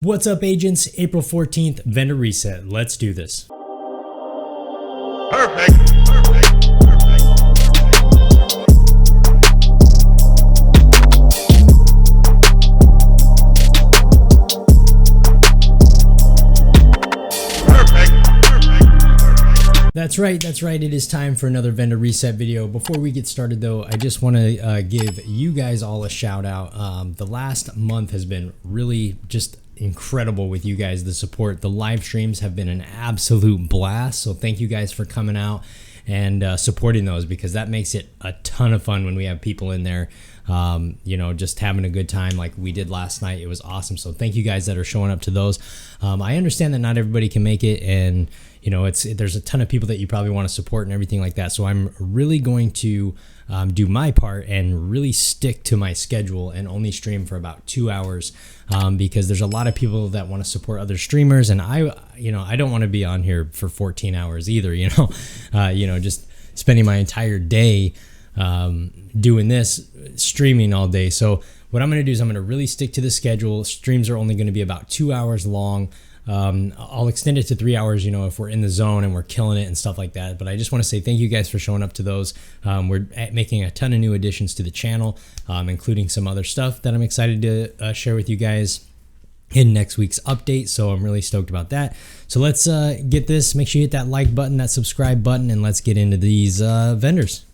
What's up, agents? April 14th, vendor reset. Let's do this. Perfect. That's right. It is time for another vendor reset video. Before we get started though, I just want to give you guys all a shout out. The last month has been really just incredible with you guys. The support, the live streams have been an absolute blast. So thank you guys for coming out and supporting those, because that makes it a ton of fun when we have people in there, you know, just having a good time like we did last night. It was awesome. So thank you guys that are showing up to those. I understand that not everybody can make it, and you know, there's a ton of people that you probably want to support and everything like that. So I'm really going to do my part and really stick to my schedule and only stream for about 2 hours, because there's a lot of people that want to support other streamers, and I don't want to be on here for 14 hours either. You know, just spending my entire day doing this, streaming all day. So what I'm going to do is I'm going to really stick to the schedule. Streams are only going to be about 2 hours long. I'll extend it to 3 hours, you know, if we're in the zone and we're killing it and stuff like that. But I just want to say thank you guys for showing up to those. We're making a ton of new additions to the channel, including some other stuff that I'm excited to share with you guys in next week's update. So I'm really stoked about that. So let's get this. Make sure you hit that like button, that subscribe button, and let's get into these vendors.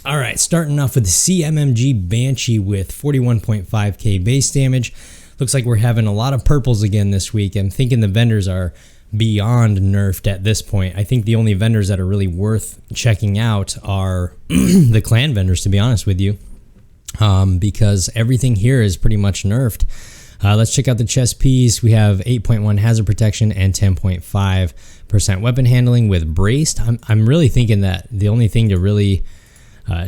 All right, starting off with the Mg Banshee with 41.5k base damage. Looks like we're having a lot of purples again this week. I'm thinking the vendors are beyond nerfed at this point. I think the only vendors that are really worth checking out are the Klan vendors, to be honest with you, because everything here is pretty much nerfed. Let's check out the chest piece. We have 8.1 hazard protection and 10.5% weapon handling with braced. I'm really thinking that the only thing to really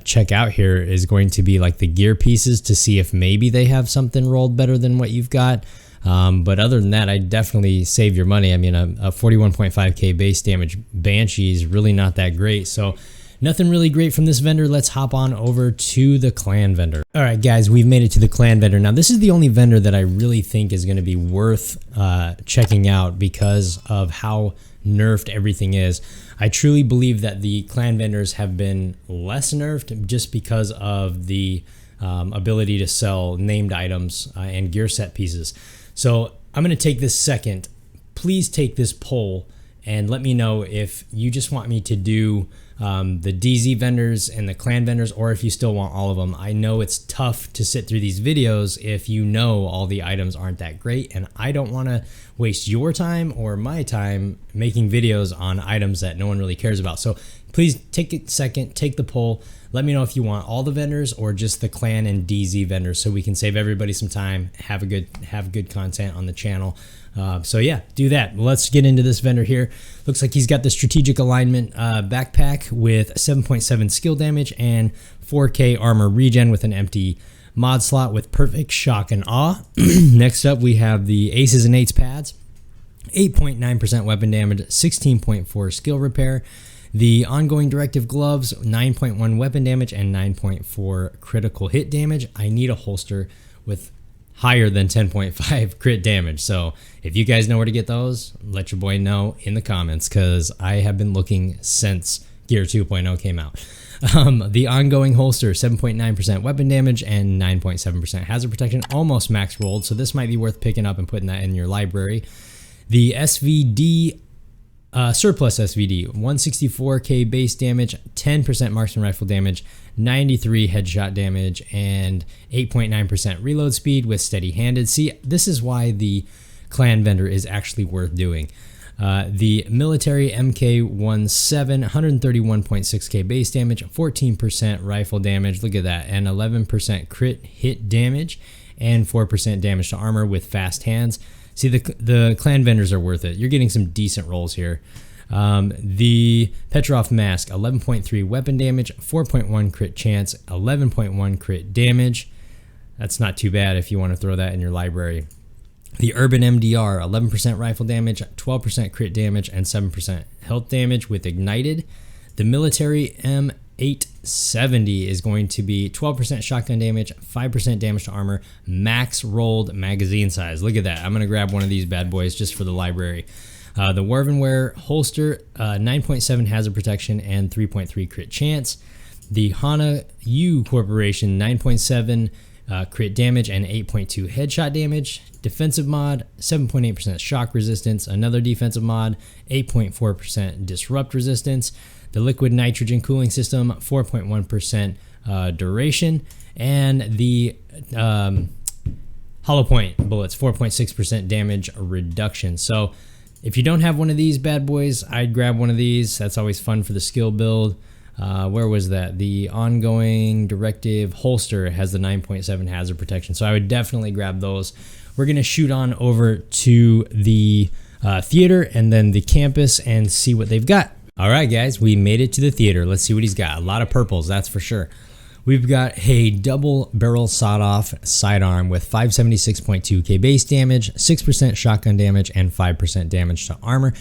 check out here is going to be like the gear pieces to see if maybe they have something rolled better than what you've got. But other than that, I'd definitely save your money. I mean, a 41.5k base damage Banshee is really not that great. So nothing really great from this vendor. Let's hop on over to the Klan vendor. All right, guys, we've made it to the Klan vendor. Now, this is the only vendor that I really think is going to be worth checking out because of how nerfed everything is. I truly believe that the Klan vendors have been less nerfed just because of the ability to sell named items and gear set pieces. So I'm going to take this second. Please take this poll and let me know if you just want me to do the DZ vendors and the Klan vendors, or if you still want all of them. I know it's tough to sit through these videos if you know all the items aren't that great, and I don't want to waste your time or my time making videos on items that no one really cares about. So please take a second, take the poll. Let me know if you want all the vendors or just the Klan and DZ vendors, so we can save everybody some time, have good content on the channel. So yeah, do that. Let's get into this vendor here. Looks like he's got the strategic alignment backpack with 7.7 skill damage and 4k armor regen with an empty mod slot with perfect shock and awe. Next up, we have the aces and eights pads, 8.9% weapon damage, 16.4 skill repair. The ongoing directive gloves, 9.1 weapon damage and 9.4 critical hit damage. I need a holster with higher than 10.5 crit damage. So if you guys know where to get those, let your boy know in the comments, because I have been looking since Gear 2.0 came out. The ongoing holster, 7.9% weapon damage and 9.7% hazard protection, almost max rolled. So this might be worth picking up and putting that in your library. The Svd Surplus SVD, 164k base damage, 10% marksman rifle damage, 93 headshot damage, and 8.9% reload speed with steady handed. See, this is why the Klan vendor is actually worth doing. The military MK17, 131.6k base damage, 14% rifle damage, look at that, and 11% crit hit damage, and 4% damage to armor with fast hands. See, the Klan vendors are worth it. You're getting some decent rolls here. The Petroff Mask, 11.3 weapon damage, 4.1 crit chance, 11.1 crit damage. That's not too bad if you want to throw that in your library. The Urban MDR, 11% rifle damage, 12% crit damage, and 7% health damage with ignited. The military 870 is going to be 12% shotgun damage, 5% damage to armor, max rolled magazine size. Look at that. I'm going to grab one of these bad boys just for the library. The Warvenware holster, 9.7 hazard protection and 3.3 crit chance. The Hana U Corporation, 9.7 crit damage and 8.2 headshot damage. Defensive mod, 7.8% shock resistance. Another defensive mod, 8.4% disrupt resistance. The liquid nitrogen cooling system, 4.1% duration. And the hollow point bullets, 4.6% damage reduction. So if you don't have one of these bad boys, I'd grab one of these. That's always fun for the skill build. Where was that? The ongoing directive holster has the 9.7 hazard protection. So I would definitely grab those. We're going to shoot on over to the theater and then the campus and see what they've got. All right, guys, we made it to the theater. Let's see what he's got. A lot of purples, that's for sure. We've got a double barrel sawed-off sidearm with 576.2k base damage, 6% shotgun damage, and 5% damage to armor.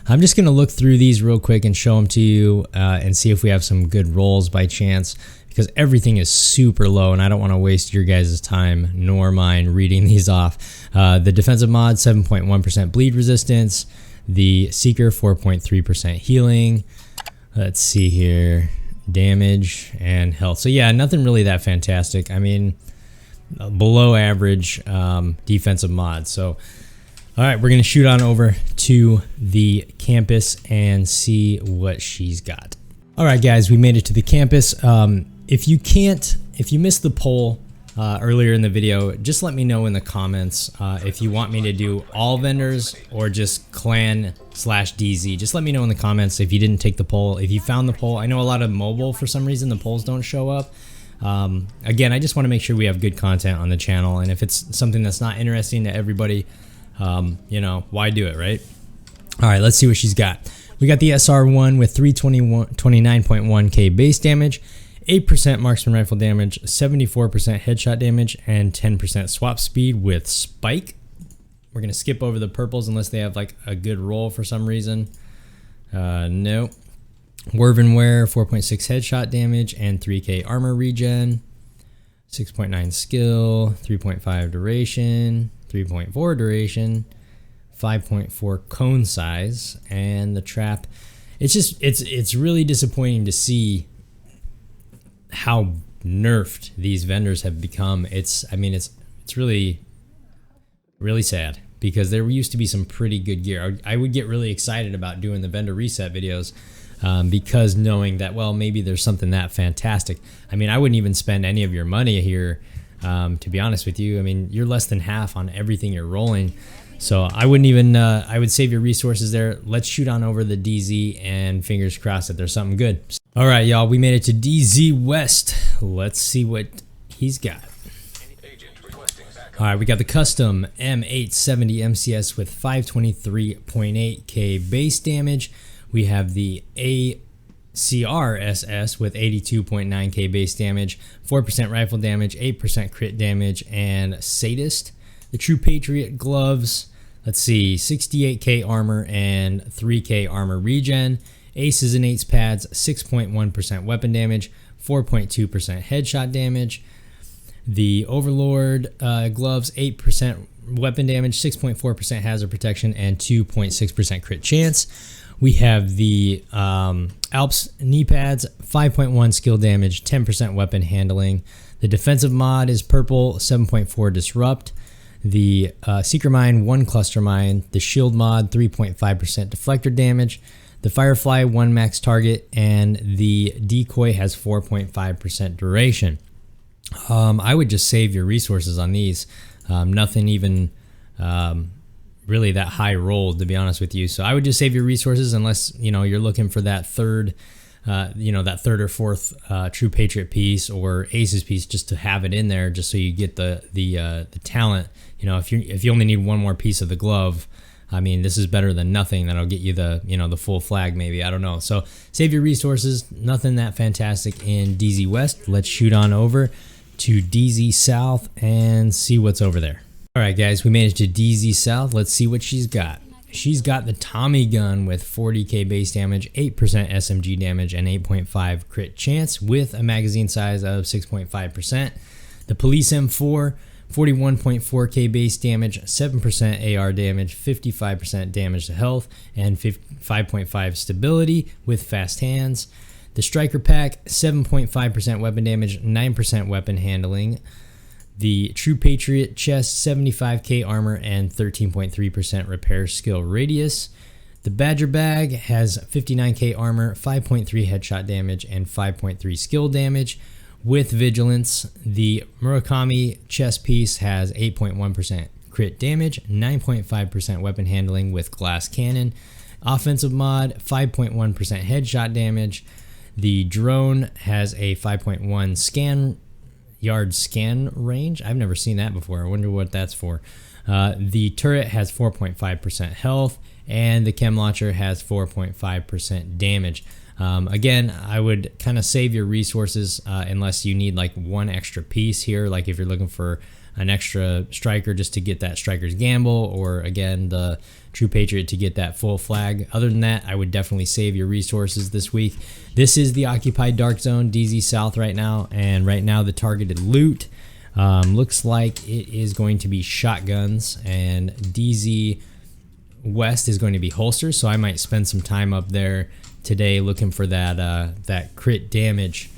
I'm just going to look through these real quick and show them to you and see if we have some good rolls by chance, because everything is super low and I don't want to waste your guys' time nor mine reading these off. The defensive mod, 7.1% bleed resistance. The Seeker, 4.3% healing. Let's see here. Damage and health. So yeah, nothing really that fantastic. I mean, below average defensive mod. So all right, we're gonna shoot on over to the campus and see what she's got. All right, guys, we made it to the campus. If you missed the poll earlier in the video, just let me know in the comments if you want me to do all vendors or just clan/DZ. Just let me know in the comments if you didn't take the poll. If you found the poll, I know a lot of mobile, for some reason, the polls don't show up. Again, I just want to make sure we have good content on the channel, and if it's something that's not interesting to everybody, you know, why do it, right? All right, let's see what she's got. We got the SR1 with 329.1k base damage, 8% marksman rifle damage, 74% headshot damage, and 10% swap speed with spike. We're gonna skip over the purples unless they have like a good roll for some reason. No. Warvenware, 4.6 headshot damage and 3k armor regen, 6.9 skill, 3.5 duration, 3.4 duration, 5.4 cone size, and the trap. It's just it's really disappointing to see how nerfed these vendors have become. I mean it's really sad, because there used to be some pretty good gear. I would get really excited about doing the vendor reset videos because knowing that, well, maybe there's something that fantastic. I mean, I wouldn't even spend any of your money here, to be honest with you. I mean, you're less than half on everything you're rolling. So I wouldn't even, I would save your resources there. Let's shoot on over the DZ and fingers crossed that there's something good. All right, y'all, we made it to DZ West. Let's see what he's got. All right, we got the custom M870 MCS with 523.8k base damage. We have the ACRSS with 82.9k base damage, 4% rifle damage, 8% crit damage, and Sadist. The True Patriot gloves, let's see, 68k armor and 3k armor regen. Aces and eights pads, 6.1% weapon damage, 4.2% headshot damage. The Overlord gloves, 8% weapon damage, 6.4% hazard protection, and 2.6% crit chance. We have the Alps knee pads, 5.1 skill damage, 10% weapon handling. The defensive mod is purple, 7.4 disrupt. The Seeker Mine, 1 cluster mine. The shield mod, 3.5% deflector damage. The Firefly, 1 max target, and the decoy has 4.5% duration. I would just save your resources on these. Nothing even really that high rolled, to be honest with you. So I would just save your resources unless, you know, you're looking for that third, that third or fourth True Patriot piece or Aces piece, just to have it in there, just so you get the talent. You know, if you only need one more piece of the glove, I mean, this is better than nothing. That'll get you the full flag, maybe. I don't know. So save your resources. Nothing that fantastic in DZ West. Let's shoot on over to DZ South and see what's over there. All right, guys, we made it to DZ South. Let's see what she's got. she's got the Tommy gun with 40k base damage, 8% SMG damage, and 8.5 crit chance with a magazine size of 6.5%. The Police M4, 41.4k base damage, 7% AR damage, 55% damage to health, and 5.5 stability with fast hands. The Striker Pack, 7.5% weapon damage, 9% weapon handling. The True Patriot chest, 75k armor and 13.3% repair skill radius. The Badger Bag has 59k armor, 5.3 headshot damage, and 5.3 skill damage with vigilance. The Murakami chest piece has 8.1% crit damage, 9.5% weapon handling with glass cannon. Offensive mod, 5.1% headshot damage. The drone has a 5.1 yard scan range. I've never seen that before. I wonder what that's for. The turret has 4.5% health, and the chem launcher has 4.5% damage. Again, I would kind of save your resources unless you need like one extra piece here, like if you're looking for an extra striker just to get that striker's gamble, or again the True Patriot to get that full flag. Other than that, I would definitely save your resources this week. This is the occupied dark zone, DZ South right now, and right now the targeted loot looks like it is going to be shotguns, and DZ West is going to be holsters, so I might spend some time up there today looking for that that crit damage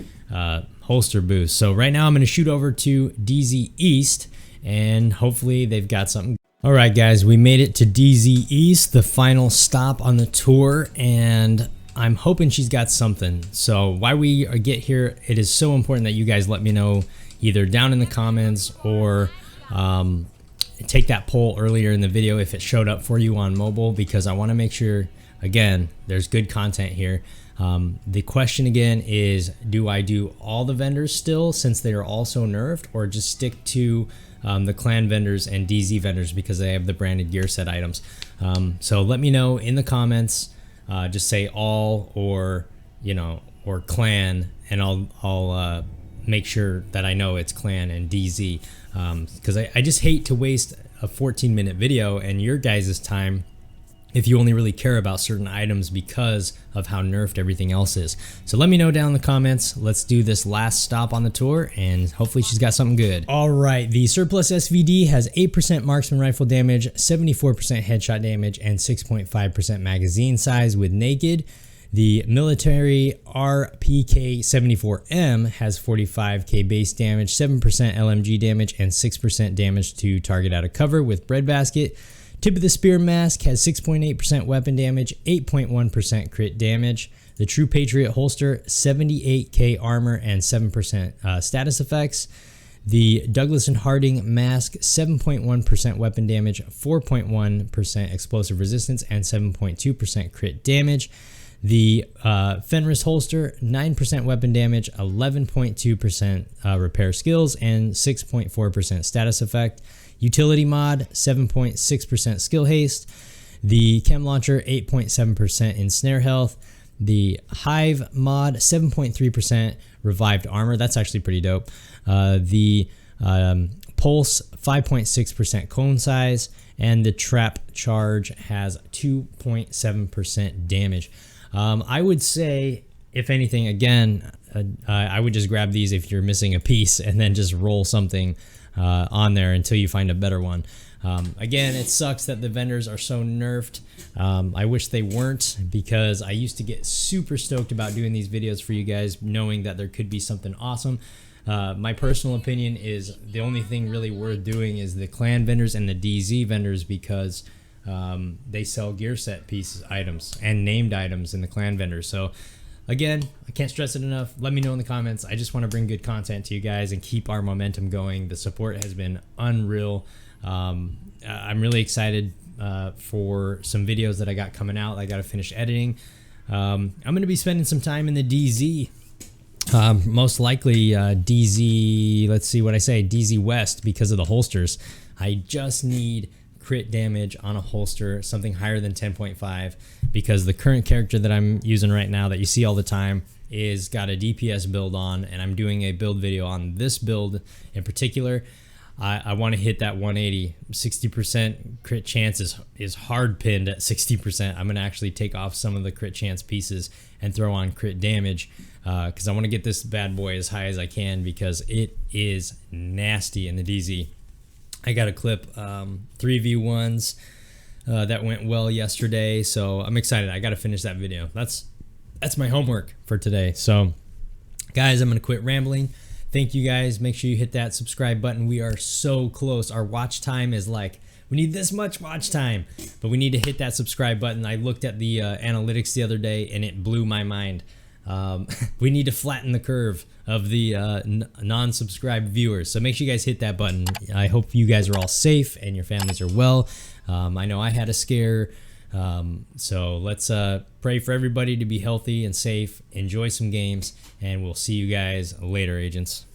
holster boost. So right now I'm going to shoot over to DZ East, and hopefully they've got something. All right, guys, we made it to DZ East, the final stop on the tour, and I'm hoping she's got something. So while we get here, it is so important that you guys let me know either down in the comments or take that poll earlier in the video if it showed up for you on mobile, because I want to make sure, again, there's good content here. The question again is, do I do all the vendors still since they are also nerfed, or just stick to the Clan vendors and DZ vendors because they have the branded gear set items? So let me know in the comments. Just say all, or or Clan, and I'll make sure that I know it's Clan and DZ, because I just hate to waste a 14-minute video and your guys' time if you only really care about certain items because of how nerfed everything else is. So let me know down in the comments. Let's do this last stop on the tour, and hopefully she's got something good. All right, the Surplus SVD has 8% marksman rifle damage, 74% headshot damage, and 6.5% magazine size with naked. The military RPK-74M has 45k base damage, 7% LMG damage, and 6% damage to target out of cover with breadbasket. Tip of the Spear Mask has 6.8% weapon damage, 8.1% crit damage. The True Patriot holster, 78k armor and 7% status effects. The Douglas & Harding Mask, 7.1% weapon damage, 4.1% explosive resistance, and 7.2% crit damage. The Fenris holster, 9% weapon damage, 11.2% repair skills, and 6.4% status effect. Utility mod, 7.6% skill haste. The chem launcher, 8.7% in snare health. The Hive mod, 7.3% revived armor. That's actually pretty dope. The Pulse, 5.6% cone size. And the Trap Charge has 2.7% damage. I would say, if anything, again, I would just grab these if you're missing a piece and then just roll something on there until you find a better one. Again, it sucks that the vendors are so nerfed. I wish they weren't, because I used to get super stoked about doing these videos for you guys, knowing that there could be something awesome. My personal opinion is the only thing really worth doing is the Clan vendors and the DZ vendors, because they sell gear set piece items and named items in the Clan vendors. So again, I can't stress it enough. Let me know in the comments. I just want to bring good content to you guys and keep our momentum going. The support has been unreal. I'm really excited for some videos that I got coming out. I got to finish editing. I'm going to be spending some time in the DZ. Most likely DZ, let's see what I say, DZ West, because of the holsters. I just need crit damage on a holster, something higher than 10.5, because the current character that I'm using right now that you see all the time is got a DPS build on, and I'm doing a build video on this build in particular. I want to hit that 180. 60% crit chance is hard pinned at 60%. I'm going to actually take off some of the crit chance pieces and throw on crit damage because I want to get this bad boy as high as I can because it is nasty in the DZ. I got a clip 3v1s that went well yesterday, so I'm excited. I got to finish that video. That's my homework for today. So guys, I'm going to quit rambling. Thank you guys. Make sure you hit that subscribe button. We are so close. Our watch time is like, we need this much watch time, but we need to hit that subscribe button. I looked at the analytics the other day and it blew my mind. We need to flatten the curve of the non-subscribed viewers. So make sure you guys hit that button. I hope you guys are all safe and your families are well. I know I had a scare. So let's pray for everybody to be healthy and safe, enjoy some games, and we'll see you guys later, agents.